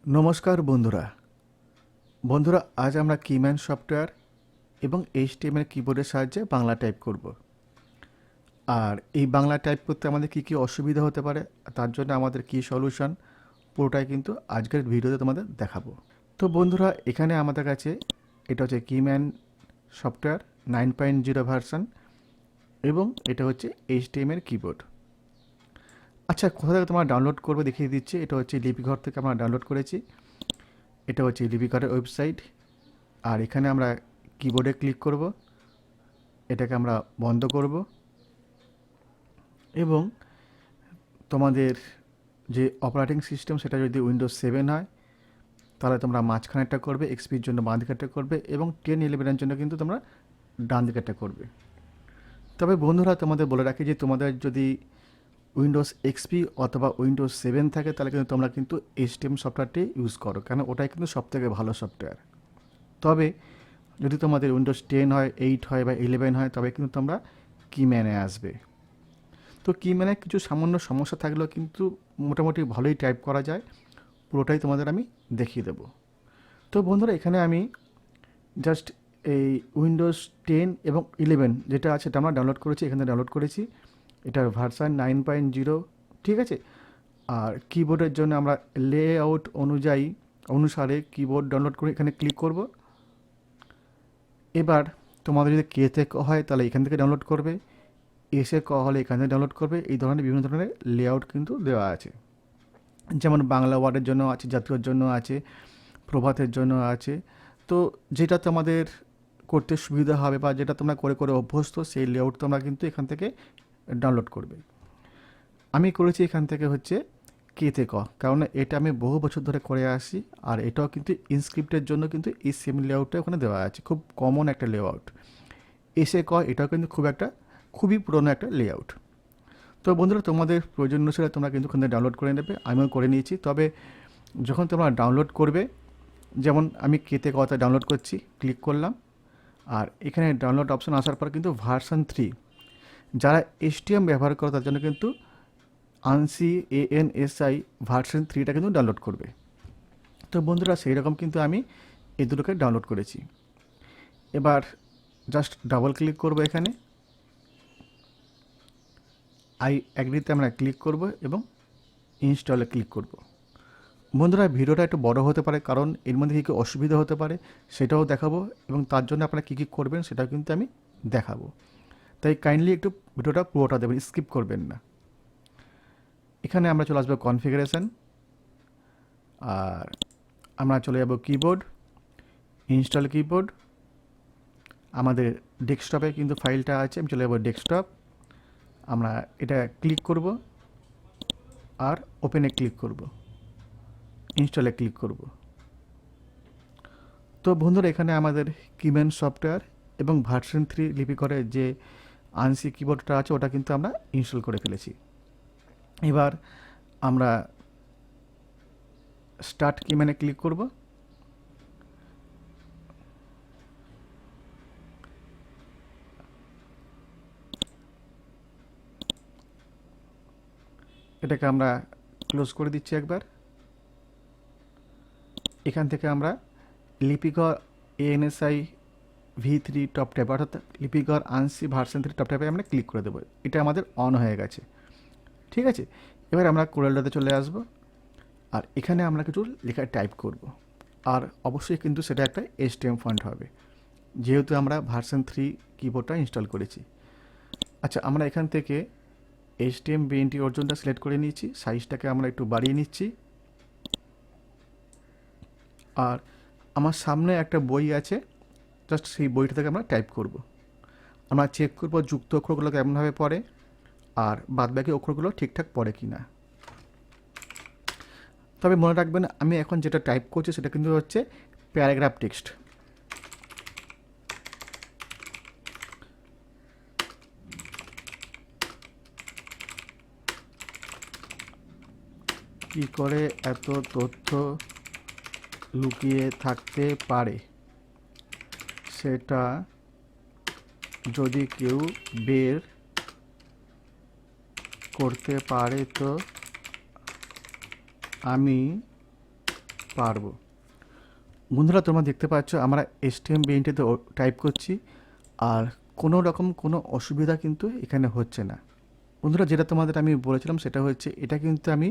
নমস্কার বন্ধুরা আজ আমরা কিম্যান সফটওয়্যার এবং এইচটিএমএল কিবোর্ডের সাহায্যে বাংলা টাইপ করব। আর এই বাংলা টাইপ করতে আমাদের কী কী অসুবিধা হতে পারে, তার জন্য আমাদের কী সলিউশন, পুরোটাই কিন্তু আজকের ভিডিওতে তোমাদের দেখাবো। তো বন্ধুরা, এখানে আমাদের কাছে এটা হচ্ছে কিম্যান সফটওয়্যার 9.0 ভার্সন এবং এটা হচ্ছে এইচটিএমএল কিবোর্ড। আচ্ছা, কোথা থেকে তোমরা ডাউনলোড করবে দেখিয়ে দিচ্ছি। এটা হচ্ছে লিপিঘর থেকে আমরা ডাউনলোড করেছি। এটা হচ্ছে লিপিঘরের ওয়েবসাইট। আর এখানে আমরা কিবোর্ডে ক্লিক করব, এটাকে আমরা বন্ধ করব এবং তোমাদের যে অপারেটিং সিস্টেম সেটা যদি উইন্ডোজ 7 হয় তাহলে তোমরা মাঝখানেরটা করবে, এক্সপির জন্য বাঁ দিকেরটা করবে এবং 10-11 জন্য কিন্তু তোমরা ডান দিকেরটা করবে। তবে বন্ধুরা, তোমাদের বলে রাখি যে তোমাদের যদি উইন্ডোজ এক্সপি অথবা উইন্ডোজ 7 থাকে তাহলে কিন্তু তোমরা কিন্তু এইচটিএম সফটওয়্যারটি ইউজ করো, কারণ ওটাই কিন্তু সবথেকে ভালো সফটওয়্যার। তবে যদি তোমাদের উইন্ডোজ 10 হয়, 8 হয় বা 11 হয় তবে কিন্তু তোমরা কিম্যানে আসবে। তো কিম্যানে কিছু সামান্য সমস্যা থাকলেও কিন্তু মোটামুটি ভালোই টাইপ করা যায়, পুরোটাই তোমাদের আমি দেখিয়ে দেবো। তো বন্ধুরা, এখানে আমি জাস্ট এই উইন্ডোজ 10 এবং 11 যেটা আছে এটা আমরা ডাউনলোড করেছি, এখানে ডাউনলোড করেছি। এটার ভার্সান 9.0, ঠিক আছে। আর কিবোর্ডের জন্য আমরা লেআউট অনুসারে কিবোর্ড ডাউনলোড করে এখানে ক্লিক করব। এবার তোমাদের যদি কে থেকে হয় তাহলে এখান থেকে ডাউনলোড করবে, এসে ক হলে এখান থেকে ডাউনলোড করবে। এই ধরনের বিভিন্ন ধরনের লেআউট কিন্তু দেওয়া আছে, যেমন বাংলা ওয়ার্ডের জন্য আছে, জাতীয়র জন্য আছে, প্রভাতের জন্য আছে। তো যেটা তোমাদের করতে সুবিধা হবে বা যেটা তোমরা করে করে অভ্যস্ত সেই লেআউট তোমরা কিন্তু এখান থেকে ডাউনলোড করবে। আমি করেছি এখান থেকে হচ্ছে কে থেকে ক, কারণ এটা আমি বহু বছর ধরে করে আসি। আর এটাও কিন্তু ইনস্ক্রিপ্টের জন্য কিন্তু এই সেম লেআউটটা ওখানে দেওয়া আছে, খুব কমন একটা লেআউট। এসে ক এটাও কিন্তু খুবই পুরনো একটা লেআউট। তো বন্ধুরা, তোমাদের প্রয়োজন অনুসারে তোমরা কিন্তু ওখানে ডাউনলোড করে নেবে, আমিও করে নিয়েছি। তবে যখন তোমরা ডাউনলোড করবে, যেমন আমি কেতে কথা ডাউনলোড করছি, ক্লিক করলাম। আর এখানে ডাউনলোড অপশন আসার পর কিন্তু ভার্সন 3 যারা এসটিএম ব্যবহার করে তার জন্য কিন্তু ANSI ভার্সন 3টা কিন্তু ডাউনলোড করবে। তো বন্ধুরা, সেই রকম কিন্তু আমি এই দুটোকে ডাউনলোড করেছি। এবার জাস্ট ডাবল ক্লিক করব, এখানে অ্যাগ্রিতে আমরা ক্লিক করব এবং ইনস্টলে ক্লিক করব। বন্ধুরা, ভিডিওটা একটু বড় হতে পারে, কারণ এর মধ্যে কী কী অসুবিধা হতে পারে সেটাও দেখাবো এবং তার জন্য আপনারা কী কী করবেন সেটাও কিন্তু আমি দেখাবো। তাই কাইন্ডলি একটু ভিডিওটা পুরোটা দেবেন, স্কিপ করবেন না। এখানে আমরা চলে আসবো কনফিগারেশন, আর আমরা চলে যাব কিবোর্ড, ইনস্টল কিবোর্ড। আমাদের ডেস্কটপে কিন্তু ফাইলটা আছে, আমি চলে যাব ডেস্কটপ। আমরা এটা ক্লিক করব আর ওপেনে ক্লিক করব, ইনস্টলে ক্লিক করব। তো বন্ধুরা, এখানে আমাদের কিম্যান সফটওয়্যার এবং ভার্সন 3 লিপিঘরের যে ANSI কিবোর্ডটা আছে ওটা কিন্তু আমরা ইনস্টল করে ফেলেছি। এবার আমরা স্টার্ট কিম্যানে ক্লিক করব। এটাকে আমরা ক্লোজ করে দিচ্ছি একবার। এখান থেকে আমরা Lipighor ANSI V3 top tab, অর্থাৎ লিপিঘর ANSI ভার্সন 3 টপ ট্যাবে আমরা ক্লিক করে দেবো। এটা আমাদের অন হয়ে গেছে, ঠিক আছে। এবার আমরা CorelDRAWতে চলে আসব আর এখানে আমরা কিছু লেখা টাইপ করব। আর অবশ্যই কিন্তু সেটা একটা STM ফন্ট হবে, যেহেতু আমরা ভার্সন 3 কিবোর্ডটা ইনস্টল করেছি। আচ্ছা, আমরা এখান থেকে STM BNT অর্জনটা সিলেক্ট করে নিয়েছি, সাইজটাকে আমরা একটু বাড়িয়ে নিচ্ছি। আর আমার সামনে একটা বই আছে, জাস্ট সেই বইটা থেকে আমরা টাইপ করব। আমরা চেক করব যুক্ত অক্ষরগুলো কেমনভাবে পড়ে আর বাদবাকি অক্ষরগুলো ঠিকঠাক পড়ে কি না। তবে মনে রাখবেন, আমি এখন যেটা টাইপ করছি সেটা কিন্তু হচ্ছে প্যারাগ্রাফ টেক্সট। কি করে এত তথ্য লুকিয়ে থাকতে পারে সেটা যদি কেউ বের করতে পারে তো আমি পারবো। বন্ধুরা তোমরা দেখতে পাচ্ছ আমরা STM বেইন্টেতে টাইপ করছি আর কোনো রকম কোনো অসুবিধা কিন্তু এখানে হচ্ছে না। বন্ধুরা যেটা তোমাদের আমি বলেছিলাম সেটা হচ্ছে এটা কিন্তু আমি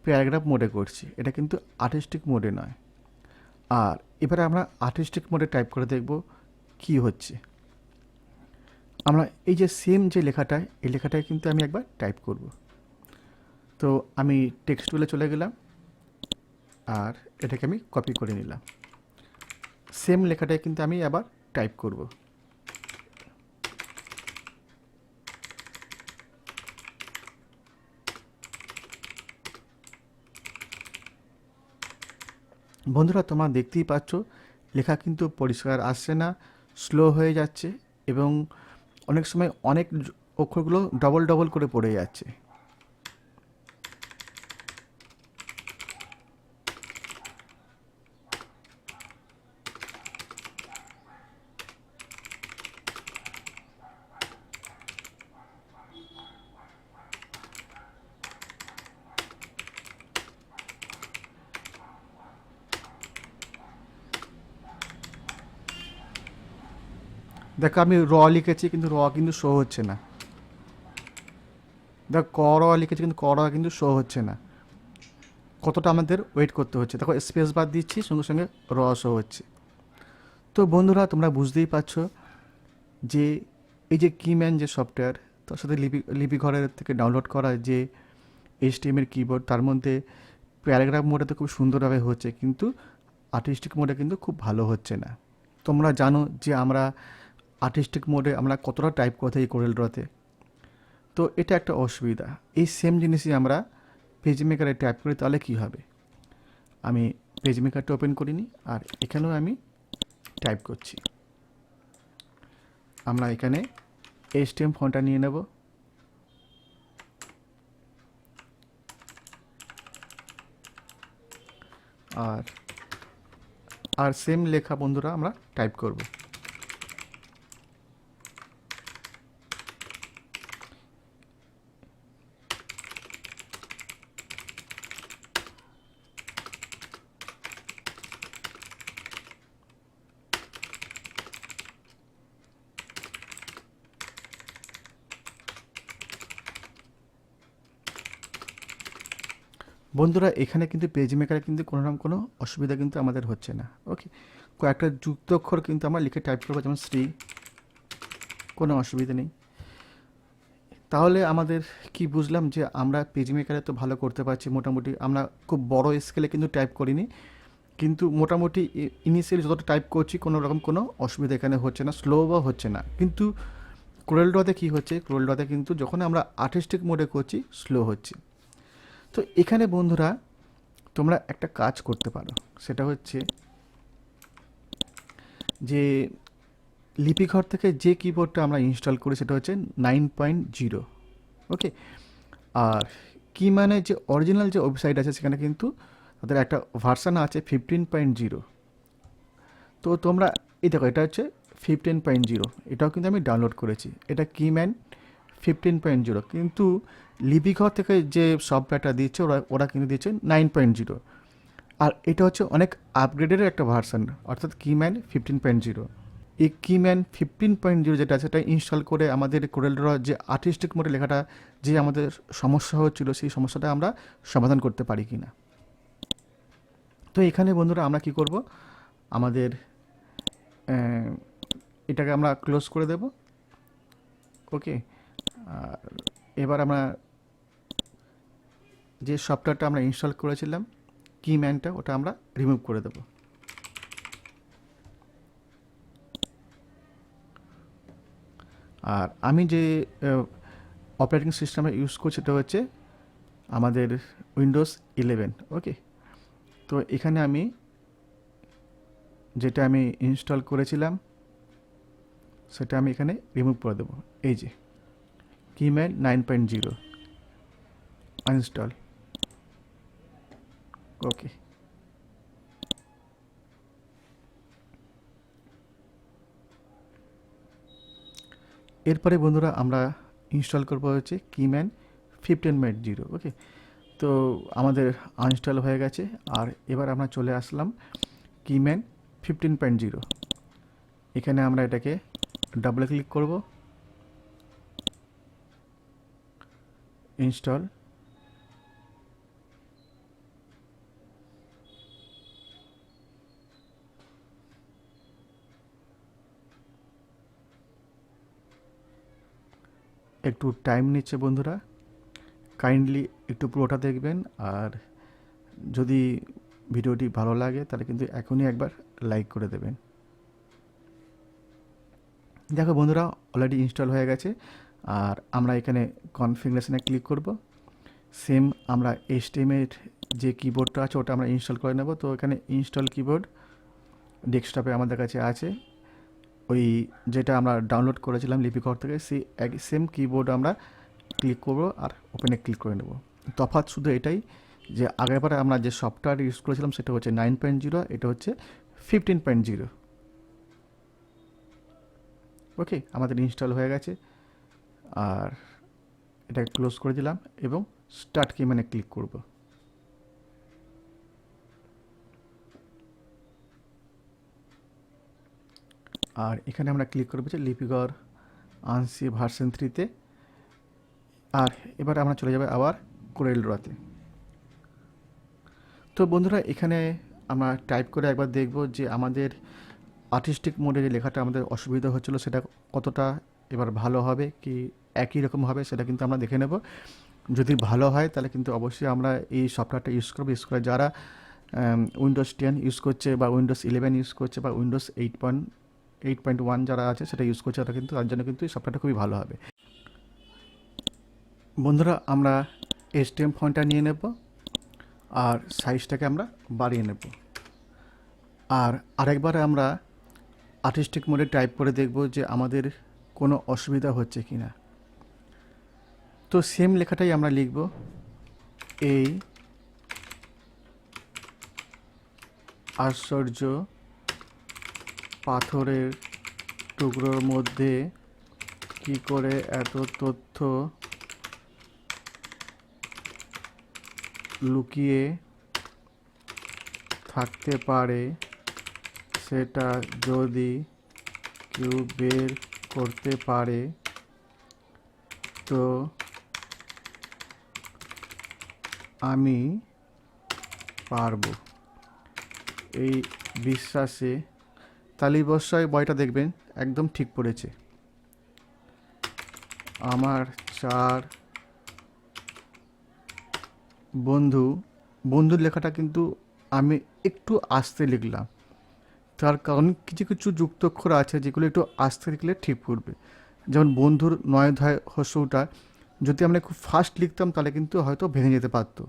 প্যারাগ্রাফ মোডে করছি, এটা কিন্তু আর্টিস্টিক মোডে নয়। আর এবারে আমরা আর্টিস্টিক মোডে টাইপ করে দেখব কি হচ্ছে। আমরা এই যে সেম যে লেখাটা, এই লেখাটায় কিন্তু আমি একবার টাইপ করব। তো আমি টেক্সট টুলে চলে গেলাম আর এটাকে আমি কপি করে নিলাম। সেম লেখাটায় কিন্তু আমি আবার টাইপ করব। বন্ধুরা তোমরা দেখতেই পাচ্ছ লেখা কিন্তু পরিষ্কার আসছে না, স্লো হয়ে যাচ্ছে এবং অনেক সময় অনেক অক্ষরগুলো ডবল ডবল করে পড়ে যাচ্ছে। দেখো আমি র লিখেছি কিন্তু র কিন্তু শো হচ্ছে না। দেখো ক র লিখেছি কিন্তু ক র কিন্তু শো হচ্ছে না। কতটা আমাদের ওয়েট করতে হচ্ছে। দেখো স্পেস বার দিচ্ছি, সঙ্গে সঙ্গে র শো হচ্ছে। তো বন্ধুরা তোমরা বুঝতেই পারছো যে এই যে কিম্যান যে সফটওয়্যার, তার সাথে লিপিঘরের থেকে ডাউনলোড করা যে HTML এর কিবোর্ড, তার মধ্যে প্যারাগ্রাফ মোডে তো খুব সুন্দরভাবে হচ্ছে, কিন্তু আর্টিস্টিক মোডে কিন্তু খুব ভালো হচ্ছে না। তোমরা জানো যে আমরা আর্টিস্টিক মোডে আমরা কতটা টাইপ করে থাকি CorelDRAWতে। তো এটা একটা অসুবিধা। এই সেম জিনিসই আমরা পেজ মেকারে টাইপ করি, তাহলে কী হবে। আমি পেজ মেকারটা ওপেন করিনি আর এখানেও আমি টাইপ করছি। আমরা এখানে STM ফন্টটা নিয়ে নেব আর আর সেম লেখা বন্ধুরা আমরা টাইপ করব। বন্ধুরা এখানে কিন্তু পেজ মেকারে কিন্তু কোনো রকম কোনো অসুবিধা কিন্তু আমাদের হচ্ছে না। ওকে, কয়েকটা যুক্ত অক্ষর কিন্তু আমরা লিখে টাইপ করবো, যেমন শ্রী, কোনো অসুবিধা নেই। তাহলে আমাদের কি বুঝলাম যে আমরা পেজ মেকারে তো ভালো করতে পারছি মোটামুটি। আমরা খুব বড় স্কেলে কিন্তু টাইপ করিনি, কিন্তু মোটামুটি ইনিশিয়ালি যতটা টাইপ করছি কোনো রকম কোনো অসুবিধা এখানে হচ্ছে না, স্লো বা হচ্ছে না। কিন্তু CorelDRAWতে কী হচ্ছে, CorelDRAWতে কিন্তু যখন আমরা আর্টিস্টিক মোডে করছি স্লো হচ্ছে। তো এখানে বন্ধুরা তোমরা একটা কাজ করতে পারো, সেটা হচ্ছে যে লিপিঘর থেকে যে কিবোর্ডটা আমরা ইনস্টল করি সেটা হচ্ছে 9.0। ওকে, আর কিম্যানের যে অরিজিনাল যে ওয়েবসাইট আছে সেখানে কিন্তু তাদের একটা ভার্সান আছে 15.0। তো তোমরা এই দেখো এটা হচ্ছে 15.0, এটাও কিন্তু আমি ডাউনলোড করেছি। এটা কিম্যান 15.0, কিন্তু লিপিঘর থেকে যে সফটওয়্যারটা দিচ্ছে ওরা কিন্তু দিচ্ছে 9.0। আর এটা হচ্ছে অনেক আপগ্রেডের একটা ভার্সান, অর্থাৎ কিম্যান 15.0। এই কিম্যান 15.0 যেটা আছে সেটা ইনস্টল করে আমাদের CorelDRAW যে আর্টিস্টিক মোডে লেখাটা যে আমাদের সমস্যা হচ্ছিল, সেই সমস্যাটা আমরা সমাধান করতে পারি কি না। তো এখানে বন্ধুরা আমরা কি করব, আমাদের এটাকে আমরা ক্লোজ করে দেব। ওকে, আর এবার আমরা যে সফটওয়্যারটা আমরা ইনস্টল করেছিলাম কিম্যানটা, ওটা আমরা রিমুভ করে দেব। আর আমি যে অপারেটিং সিস্টেমে ইউজ করছি সেটা হচ্ছে আমাদের উইন্ডোজ 11। ওকে, তো এখানে আমি যেটা আমি ইনস্টল করেছিলাম সেটা আমি এখানে রিমুভ করে দেবো। এই যে কিম্যান 9.0 আনইনস্টল। ওকে, এরপরে বন্ধুরা আমরা ইনস্টল করবো হচ্ছে কিম্যান 15.0। ওকে, তো আমাদের আনইনস্টল হয়ে গেছে। আর এবার আমরা চলে আসলাম কিম্যান 15.0। এখানে আমরা এটাকে ডাবল ক্লিক করব, ইনস্টল। একটু টাইম নিচ্ছে বন্ধুরা, কাইন্ডলি একটু পুরোটা দেখবেন। আর যদি ভিডিওটি ভালো লাগে তাহলে কিন্তু এখনই একবার লাইক করে দেবেন। দেখো বন্ধুরা, অলরেডি ইনস্টল হয়ে গেছে। আর আমরা এখানে কনফিগারেশনে ক্লিক করব। সেম আমরা STM এর যে কিবোর্ডটা আছে ওটা আমরা ইনস্টল করে নেব। তো এখানে ইনস্টল কিবোর্ড ডেস্কটপে আমাদের কাছে আছে, ওই যেটা আমরা ডাউনলোড করেছিলাম লিপিঘর থেকে, সেই সেম কিবোর্ড আমরা ক্লিক করব আর ওপেনে ক্লিক করে নেব। তফাৎ শুধু এটাই যে আগেরবারে আমরা যে সফটওয়্যার ইউজ করেছিলাম সেটা হচ্ছে 9.0, এটা হচ্ছে 15.0। ওকে, আমাদের ইনস্টল হয়ে গেছে। আর এটাকে ক্লোজ করে দিলাম এবং স্টার্ট কিম্যানে ক্লিক করব। আর এখানে আমরা ক্লিক করবো যে লিপিঘর ANSI ভার্সন 3-তে। আর এবার আমরা চলে যাবে আবার CorelDRAW-তে। তো বন্ধুরা, এখানে আমরা টাইপ করে একবার দেখব যে আমাদের আর্টিস্টিক মোডে যে লেখাটা আমাদের অসুবিধা হচ্ছিলো সেটা কতটা এবার ভালো হবে কি একই রকম হবে সেটা কিন্তু আমরা দেখে নেব। যদি ভালো হয় তাহলে কিন্তু অবশ্যই আমরা এই সফটওয়্যারটা ইউজ করবো। ইউজ করে যারা উইন্ডোজ 10 ইউজ করছে বা উইন্ডোজ 11 ইউজ করছে বা উইন্ডোজ 8.1 যারা আছে সেটা ইউজ করছে, তারা কিন্তু তার জন্য কিন্তু এই সফটওয়্যারটা খুবই ভালো হবে। বন্ধুরা, আমরা STM ফন্টটা নিয়ে নেব আর সাইজটাকে আমরা বাড়িয়ে নেব। আর আরেকবার আমরা আর্টিস্টিক মোডে টাইপ করে দেখব যে আমাদের কোনো অসুবিধা হচ্ছে কি না। তো সেম লেখাটাই আমরা লিখব, এই আশ্চর্য পাথরের টুকরোর মধ্যে কি করে এত তথ্য লুকিয়ে থাকতে পারে, সেটা যদি কেউ বের করতে পারে তো আমি পারবো, এই বিশ্বাসে। তালি বর্ষায় বয়টা দেখবেন একদম ঠিক পড়েছে। আমার 4 বন্ধুর লেখাটা কিন্তু আমি একটু আস্তে লিখলাম, তার কারণ কিছু কিছু যুক্তাক্ষর আছে যেগুলো একটু আস্তে লিখলে ঠিক পড়বে। যেমন বন্ধুর নয় ধায় হস্যটা যদি আমরা খুব ফাস্ট লিখতাম তাহলে কিন্তু হয়তো ভেঙে যেতে পারতো।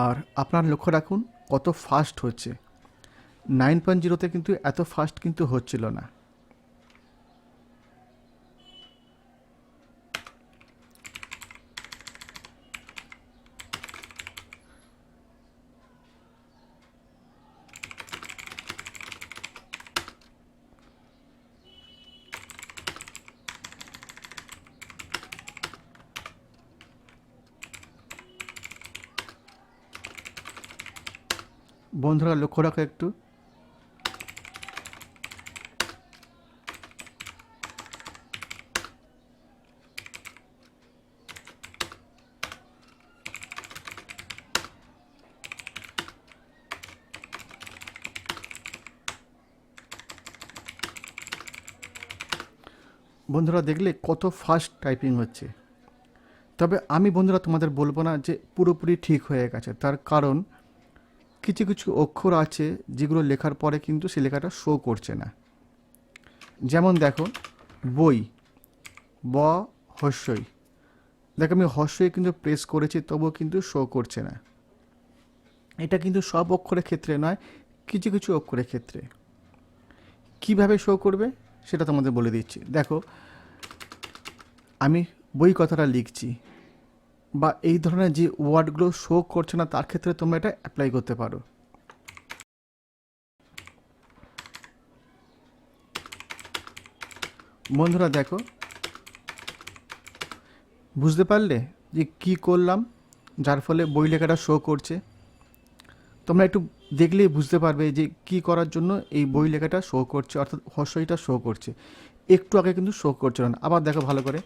আর আপনার লক্ষ্য রাখুন কত ফাস্ট হচ্ছে। 9.0-তে কিন্তু এত ফাস্ট কিন্তু হচ্ছিল না। বন্ধুরা লক্ষ্য রাখো একটু, বন্ধুরা দেখলে কত ফাস্ট টাইপিং হচ্ছে। তবে আমি বন্ধুরা তোমাদের বলবো না যে পুরোপুরি ঠিক হয়ে গেছে, তার কারণ কিছু কিছু অক্ষর আছে যেগুলো লেখার পরে কিন্তু সে লেখাটা শো করছে না। যেমন দেখো বই, ব হস্যই, দেখো আমি হস্যই কিন্তু প্রেস করেছি তবুও কিন্তু শো করছে না। এটা কিন্তু সব অক্ষরের ক্ষেত্রে নয়, কিছু কিছু অক্ষরের ক্ষেত্রে। কিভাবে শো করবে সেটা তোমাদের বলে দিচ্ছি। দেখো আমি বই কথাটা লিখছি বা এই ধরনের যে ওয়ার্ডগুলো শো করছে না তার ক্ষেত্রে তোমরা এটা অ্যাপ্লাই করতে পারো। বন্ধুরা দেখো, বুঝতে পারলে যে কী করলাম যার ফলে বই লেখাটা শো করছে। তোমরা একটু দেখলেই বুঝতে পারবে যে কী করার জন্য এই বই লেখাটা শো করছে, অর্থাৎ হর্ষইটা শো করছে। একটু আগে কিন্তু শো করছিল না। আবার দেখো ভালো করে,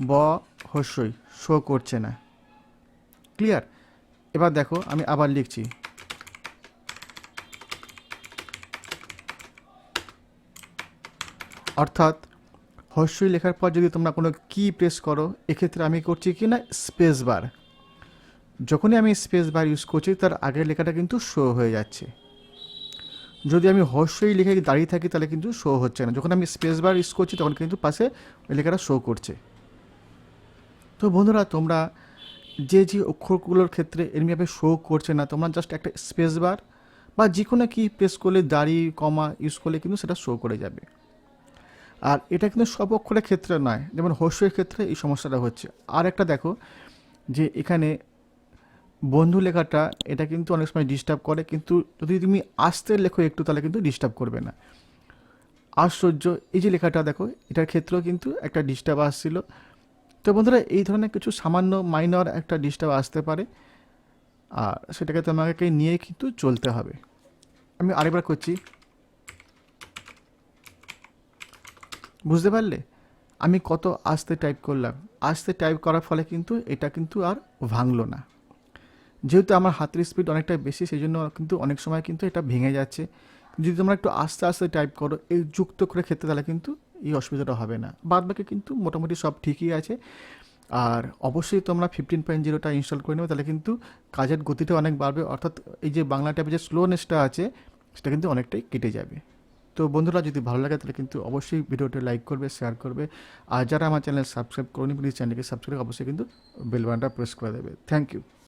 ব হর্ষই শো করছে না। ক্লিয়ার? এবার দেখো আমি আবার লিখছি, অর্থাৎ হর্ষই লেখার পর যদি তোমরা কোনো কি প্রেস করো, এক্ষেত্রে আমি করছি কি না স্পেস বার। যখনই আমি স্পেস বার ইউজ করছি তার আগের লেখাটা কিন্তু শো হয়ে যাচ্ছে। যদি আমি হর্ষই লিখে দাঁড়িয়ে থাকি তাহলে কিন্তু শো হচ্ছে না। যখন আমি স্পেস বার ইউজ করছি তখন কিন্তু পাশে ওই লেখাটা শো করছে। তো বন্ধুরা, তোমরা যে যে অক্ষরগুলোর ক্ষেত্রে এরমভাবে শো করছে না, তোমরা জাস্ট একটা স্পেস বার বা যে কোনো কি প্রেস করলে, দাড়ি কমা ইউজ করলে কিন্তু সেটা শো করে যাবে। আর এটা কিন্তু সব অক্ষরের ক্ষেত্রে নয়, যেমন হর্ষের ক্ষেত্রে এই সমস্যাটা হচ্ছে। আর একটা দেখো যে এখানে বন্ধু লেখাটা, এটা কিন্তু অনেক সময় ডিস্টার্ব করে, কিন্তু যদি তুমি আস্তে লেখো একটু তাহলে কিন্তু ডিস্টার্ব করবে না। আশ্চর্য, এই যে লেখাটা দেখো, এটার ক্ষেত্রেও কিন্তু একটা ডিস্টার্ব আসছিল। তো বন্ধুরা, এই ধরনের কিছু সামান্য মাইনর একটা ডিস্টার্ব আসতে পারে, আর সেটাকে তোমাকে নিয়ে কিন্তু চলতে হবে। আমি আরেকবার করছি, বুঝতে পারলে আমি কত আস্তে টাইপ করলাম। আস্তে টাইপ করার ফলে কিন্তু এটা কিন্তু আর ভাঙলো না। যেহেতু আমার হাতের স্পিড অনেকটা বেশি, সেই জন্য কিন্তু অনেক সময় কিন্তু এটা ভেঙে যাচ্ছে। যদি তোমরা একটু আস্তে আস্তে টাইপ করো এই যুক্ত করে ক্ষেত্রে, তাহলে কিন্তু এই অসুবিধাটা হবে না। বাদ বাকি কিন্তু মোটামুটি সব ঠিকই আছে। আর অবশ্যই তোমরা 15.0টা ইনস্টল করে নেবে, তাহলে কিন্তু কাজের গতিটা অনেক বাড়বে, অর্থাৎ এই যে বাংলা টাইপের যে স্লোনেসটা আছে সেটা কিন্তু অনেকটাই কেটে যাবে। তো বন্ধুরা, যদি ভালো লাগে তাহলে কিন্তু অবশ্যই ভিডিওটা লাইক করবে, শেয়ার করবে। আর যারা আমার চ্যানেল সাবস্ক্রাইব করনি, প্লিজ চ্যানেলকে সাবস্ক্রাইব অবশ্যই কিন্তু বেল বাটনটা প্রেস করে দেবে। Thank you.